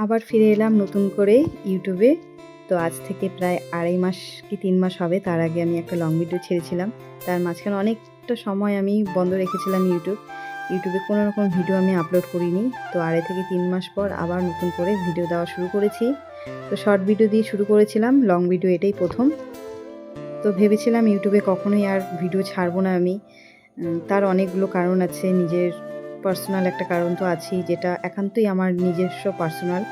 আবার ফিরে এলাম নতুন করে ইউটিউবে। তো আজ থেকে প্রায় ২.৫ মাস কি ৩ মাস হবে। তার আগে আমি একটা লং ভিডিও ছেড়েছিলাম। তার মাঝখানে অনেকটা সময় আমি বন্ধ রেখেছিলাম ইউটিউবে কোনো রকম ভিডিও আমি আপলোড করিনি। তো ২.৫ থেকে ৩ মাস পর আবার নতুন করে ভিডিও দেওয়া শুরু করেছি। তো শর্ট ভিডিও দিয়ে শুরু করেছিলাম, লং ভিডিও এটাই প্রথম। তো ভেবেছিলাম ইউটিউবে কখনোই আর ভিডিও ছাড়বো না আমি। তার অনেকগুলো কারণ আছে, নিজের পার্সোনাল একটা কারণ তো আছেই, যেটা একান্তই আমার নিজস্ব পার্সোনাল,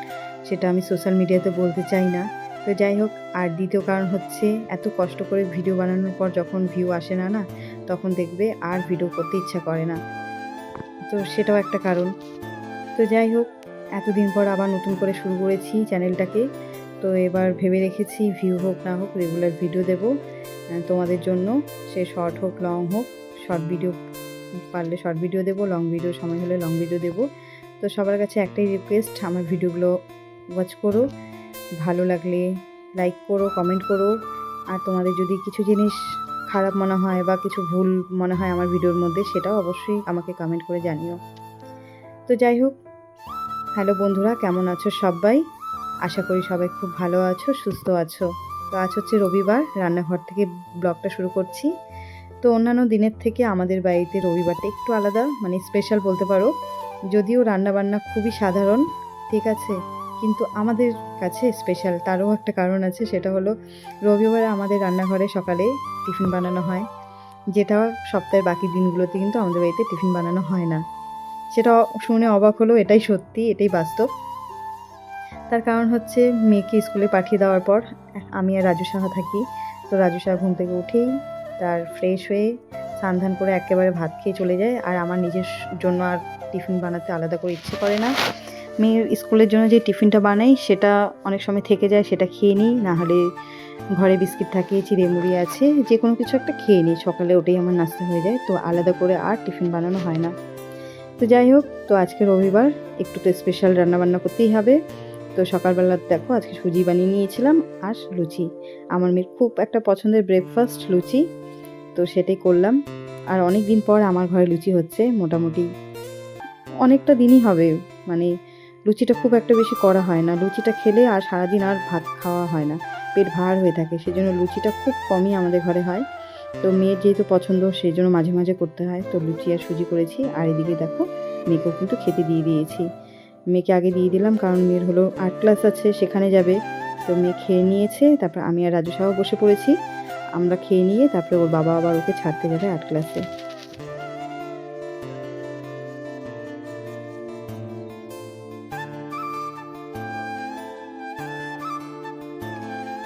সেটা আমি সোশ্যাল মিডিয়াতে বলতে চাই না। তো যাই হোক, আর দ্বিতীয় কারণ হচ্ছে এত কষ্ট করে ভিডিও বানানোর পর যখন ভিউ আসে না, তখন দেখবে আর ভিডিও করতে ইচ্ছা করে না। তো সেটাও একটা কারণ। তো যাই হোক, এতদিন পর আবার নতুন করে শুরু করেছি চ্যানেলটাকে। তো এবার ভেবে রেখেছি ভিউ হোক না হোক রেগুলার ভিডিও দেব তোমাদের জন্য, সে শর্ট হোক লং হোক। শর্ট ভিডিও পারলে শর্ট ভিডিও দেবো, লং ভিডিও সময় হলে লং ভিডিও দেবো। তো সবার কাছে একটাই রিকোয়েস্ট, আমার ভিডিওগুলো ওয়াচ করো, ভালো লাগলে লাইক করো, কমেন্ট করো। আর তোমাদের যদি কিছু জিনিস খারাপ মনে হয় বা কিছু ভুল মনে হয় আমার ভিডিওর মধ্যে, সেটাও অবশ্যই আমাকে কমেন্ট করে জানিও। তো যাই হোক, হ্যালো বন্ধুরা, কেমন আছো সবাই? আশা করি সবাই খুব ভালো আছো, সুস্থ আছো। তো আজ হচ্ছে রবিবার, রান্নাঘর থেকে ব্লগটা শুরু করছি। তো অন্যান্য দিনের থেকে আমাদের বাড়িতে রবিবারটা একটু আলাদা, মানে স্পেশাল বলতে পারো। যদিও রান্নাবান্না খুবই সাধারণ, ঠিক আছে, কিন্তু আমাদের কাছে স্পেশাল। তারও একটা কারণ আছে, সেটা হলো রবিবারে আমাদের রান্নাঘরে সকালে টিফিন বানানো হয়, যেটা সপ্তাহের বাকি দিনগুলোতে কিন্তু আমাদের বাড়িতে টিফিন বানানো হয় না। সেটা শুনে অবাক হলো, এটাই সত্যি, এটাই বাস্তব। তার কারণ হচ্ছে মেয়েকে স্কুলে পাঠিয়ে দেওয়ার পর আমি আর রাজু সাহা থাকি। তো রাজু সাহা ঘুম থেকে উঠেই তার ফ্রেশ হয়ে স্নান করে একেবারে ভাত খেয়ে চলে যায়, আর আমার নিজের জন্য আর টিফিন বানাতে আলাদা করে ইচ্ছে করে না। মেয়ের স্কুলের জন্য যে টিফিনটা বানাই সেটা অনেক সময় থেকে যায়, সেটা খেয়ে নিই, নাহলে ঘরে বিস্কিট থাকে, চিড়ে মুড়ি আছে, যে কোনো কিছু একটা খেয়ে নিই, সকালে ওটাই আমার নাস্তা হয়ে যায়। তো আলাদা করে আর টিফিন বানানো হয় না। তো যাই হোক, তো আজকে রবিবার, একটু তো স্পেশাল রান্নাবান্না করতেই হবে। তো সকালবেলা দেখো আজকে সুজি বানিয়ে নিয়েছিলাম আর লুচি। আমার মেয়ের খুব একটা পছন্দের ব্রেকফাস্ট লুচি, তো সেটাই করলাম। আর অনেক দিন পর আমার ঘরে লুচি হচ্ছে, মোটামুটি অনেকটা দিনই হবে। মানে লুচিটা খুব একটা বেশি করা হয় না, লুচিটা খেলে আর সারাদিন আর ভাত খাওয়া হয় না, পেট ভার হয়ে থাকে, সেজন্য লুচিটা খুব কমই আমাদের ঘরে হয়। তো মেয়ের যেহেতু পছন্দ, সেই জন্য মাঝে মাঝে করতে হয়। তো লুচি আর সুজি করেছি, আর এদিকে দেখো মেয়েকেও কিন্তু খেতে দিয়ে দিয়েছি। মেয়েকে আগে দিয়ে দিলাম, কারণ মেয়ের হলো আর্ট ক্লাস আছে, সেখানে যাবে। তো মেয়ে খেয়ে নিয়েছে, তারপর আমি আর রাজু সাহেব বসে পড়েছি। আমরা খেয়ে নিয়ে তারপরে ওর বাবা আবার ওকে ছাড়তে যাবে আর্ট ক্লাসে।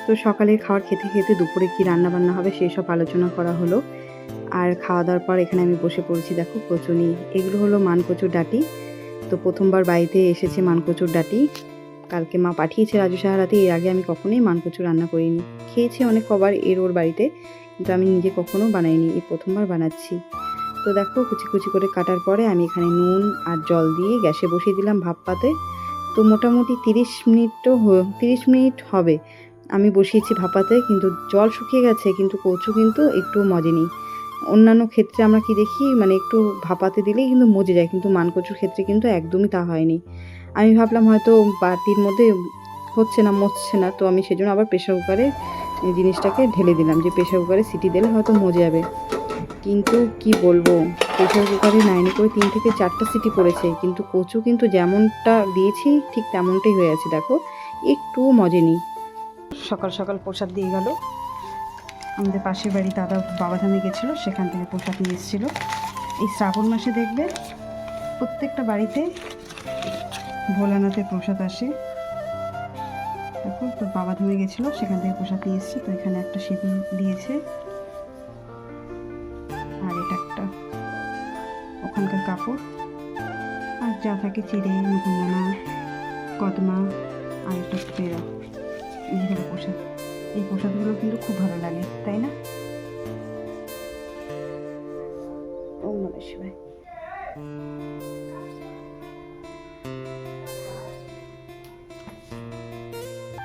তো সকালে খাবার খেতে খেতে দুপুরে কী রান্নাবান্না হবে সেই সব আলোচনা করা হলো। আর খাওয়া দাওয়ার পর এখানে আমি বসে পড়েছি, দেখো কচুনি, এগুলো হলো মানকচুর ডাঁটি। তো প্রথমবার বাড়িতে এসেছে মানকচুর ডাঁটি, কালকে মা পাঠিয়েছে রাজু সাহারাতে। এর আগে আমি কখনোই মানকচু রান্না করিনি, খেয়েছি অনেক কবার ওর বাড়িতে, কিন্তু আমি নিজে কখনো বানাইনি, এই প্রথমবার বানাচ্ছি। তো দেখো কুচি কুচি করে কাটার পরে আমি এখানে নুন আর জল দিয়ে গ্যাসে বসিয়ে দিলাম ভাপ পাতে। তো মোটামুটি 30 মিনিট হবে আমি বসিয়েছি ভাপাতে, কিন্তু জল শুকিয়ে গেছে, কিন্তু কচু কিন্তু একটু মজেনি। অন্যান্য ক্ষেত্রে আমরা কি দেখি, মানে একটু ভাপাতে দিলেই কিন্তু মজে যায়, কিন্তু মানকচুর ক্ষেত্রে কিন্তু একদমই তা হয়নি। আমি ভাবলাম হয়তো বাটির মধ্যে হচ্ছে না, মজছে না, তো আমি সেজন্য আবার প্রেশার কুকারে জিনিসটাকে ঢেলে দিলাম, যে প্রেশার কুকারে সিটি দিলে হয়তো মজে যাবে। কিন্তু কি বলবো, প্রেশার কুকারে নাইনে করে 3 থেকে 4টা সিটি পড়েছে, কিন্তু কচু কিন্তু যেমনটা দিয়েছি ঠিক তেমনটাই হয়ে আছে, দেখো একটুও মজেনি। সকাল সকাল প্রসাদ দিয়ে গেল আমাদের পাশের বাড়ি, দাদা বাবাধামে গেছিলো, সেখান থেকে প্রসাদ নিয়ে এসেছিলো। এই শ্রাবণ মাসে দেখবে প্রত্যেকটা বাড়িতে ভোলানাথের প্রসাদ আসে। দেখো, তো বাবাধামে গেছিলো, সেখান থেকে প্রসাদ নিয়ে এসছে। তো এখানে একটা সিঁদুর দিয়েছে, আর এটা একটা ওখানকার কাপড়, আর যা থাকে চিড়ে, মুকুন্দানা, কদমা, আর একটা পেড়া, এই হলো প্রসাদ। এই প্রসাদগুলো কিন্তু খুব ভালো লাগে, তাই না? ওম নমঃ শিবায়।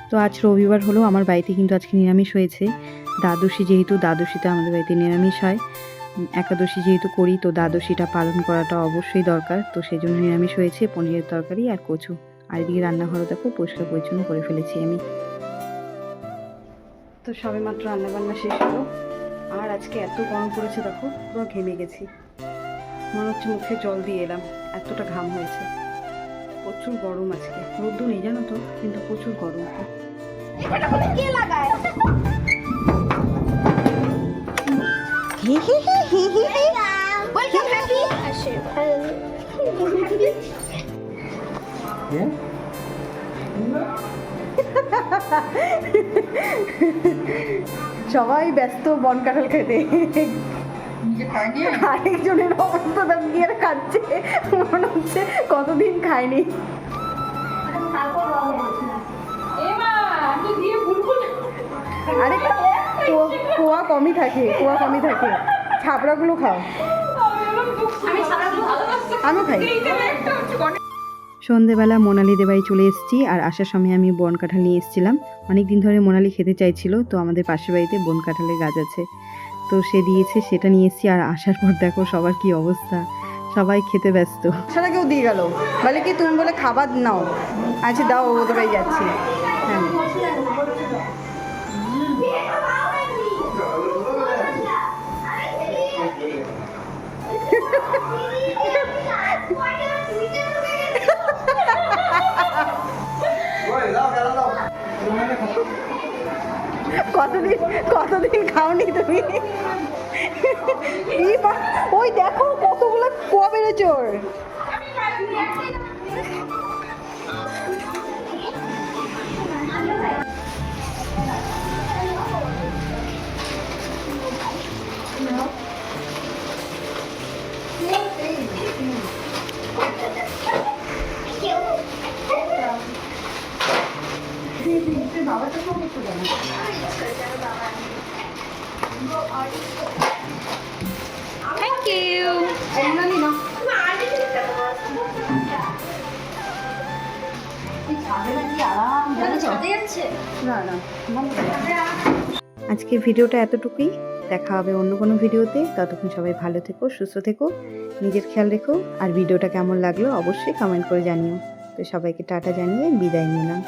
তো আজ রবিবার হলো, আমার বাড়িতে কিন্তু আজকে নিরামিষ হয়েছে। দ্বাদশী যেহেতু, দ্বাদশীতে আমাদের বাড়িতে নিরামিষ হয়। একাদশী যেহেতু করি, তো দ্বাদশীটা পালন করাটা অবশ্যই দরকার, তো সেই জন্য নিরামিষ হয়েছে, পনিরের তরকারি আর কচু। আর এদিকে রান্নাঘরও দেখো পরিষ্কার পরিচ্ছন্ন করে ফেলেছি আমি। তো সবে মাত্র রান্নাবান্না শেষ হলো, আর আজকে এত গরম পড়েছে দেখো, পুরো ঘেমে গেছি, মনে হচ্ছে মুখে জল দিয়ে এলাম, এতটা ঘাম হয়েছে। প্রচুর গরম আজকে, রোদ্দুর নেই জানো তো, কিন্তু প্রচুর গরম। সবাই ব্যস্ত বন কাঁঠাল খেতে, আরেকজনের অবস্থা গিয়ে খাচ্ছে, মনে হচ্ছে কতদিন খায়নি। আরে কোয়া কমই থাকে, ছাপড়াগুলো খাও, আমিও খাই। সন্ধেবেলা মোনালিদের বাড়ি চলে এসেছি, আর আসার সময় আমি বন কাঁঠাল নিয়ে এসেছিলাম। অনেক দিন ধরে মোনালি খেতে চাইছিল, তো আমাদের পাশের বাড়িতে বন কাঁঠালের গাছ আছে, তো সে দিয়েছে, সেটা নিয়ে এসেছি। আর আসার পর দেখো সবার কি অবস্থা, সবাই খেতে ব্যস্ত। সেটা কেউ দিয়ে গেল, বলে কি তুমি বলে খাবার নাও, আচ্ছা দাও, ওদের বাড়ি যাচ্ছি। হ্যাঁ, কতদিন খাওনি তুমি? ওই দেখো কতগুলো কুয়া বেড়েছ। Thank you. আজকের ভিডিওটা এতটুকুই, দেখা হবে অন্য কোনো ভিডিওতে। ততক্ষণ সবাই ভালো থেকো, সুস্থ থেকো, নিজের খেয়াল রেখো। আর ভিডিওটা কেমন লাগলো অবশ্যই কমেন্ট করে জানিও। তো সবাইকে টাটা জানিয়ে বিদায় নিলাম।